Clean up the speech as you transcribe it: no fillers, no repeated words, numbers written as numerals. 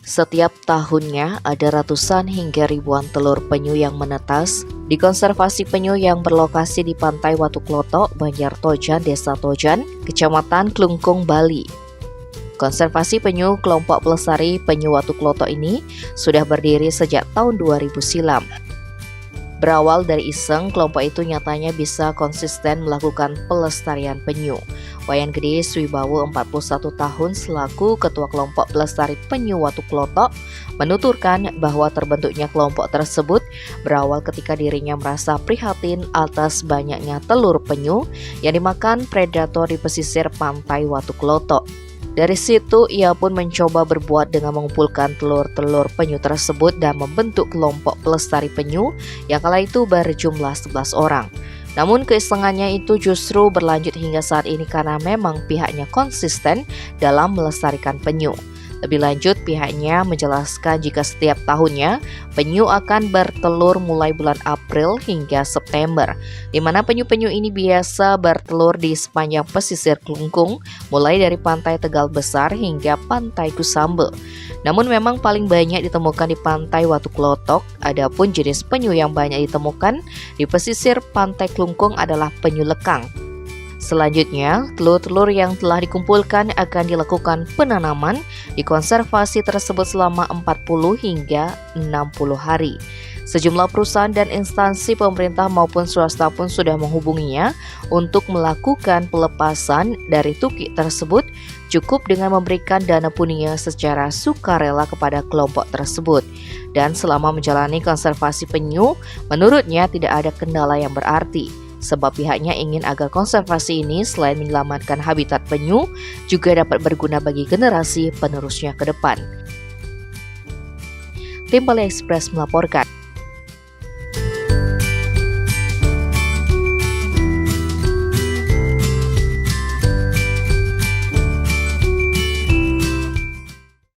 Setiap tahunnya ada ratusan hingga ribuan telur penyu yang menetas di konservasi penyu yang berlokasi di Pantai Watu Klotok, Banjar Tojan, Desa Tojan, Kecamatan Klungkung, Bali. Konservasi penyu kelompok pelestari penyu Watu Klotok ini sudah berdiri sejak tahun 2000 silam. Berawal dari iseng, kelompok itu nyatanya bisa konsisten melakukan pelestarian penyu. Wayan Gede Swibawo 41 tahun selaku Ketua Kelompok Pelestari Penyu Watu Klotok menuturkan bahwa terbentuknya kelompok tersebut berawal ketika dirinya merasa prihatin atas banyaknya telur penyu yang dimakan predator di pesisir Pantai Watu Klotok. Dari situ ia pun mencoba berbuat dengan mengumpulkan telur-telur penyu tersebut dan membentuk kelompok pelestari penyu yang kala itu berjumlah 11 orang. Namun keisengannya itu justru berlanjut hingga saat ini karena memang pihaknya konsisten dalam melestarikan penyu. Lebih lanjut, pihaknya menjelaskan jika setiap tahunnya penyu akan bertelur mulai bulan April hingga September, di mana penyu-penyu ini biasa bertelur di sepanjang pesisir Klungkung, mulai dari Pantai Tegal Besar hingga Pantai Kusambel. Namun memang paling banyak ditemukan di Pantai Watu Klotok. Adapun jenis penyu yang banyak ditemukan di pesisir Pantai Klungkung adalah penyu lekang. Selanjutnya, telur-telur yang telah dikumpulkan akan dilakukan penanaman di konservasi tersebut selama 40 hingga 60 hari. Sejumlah perusahaan dan instansi pemerintah maupun swasta pun sudah menghubunginya untuk melakukan pelepasan dari tukik tersebut, cukup dengan memberikan dana punia secara sukarela kepada kelompok tersebut. Dan selama menjalani konservasi penyu, menurutnya tidak ada kendala yang berarti. Sebab pihaknya ingin agar konservasi ini selain menyelamatkan habitat penyu, juga dapat berguna bagi generasi penerusnya ke depan. Tim Bali Express melaporkan.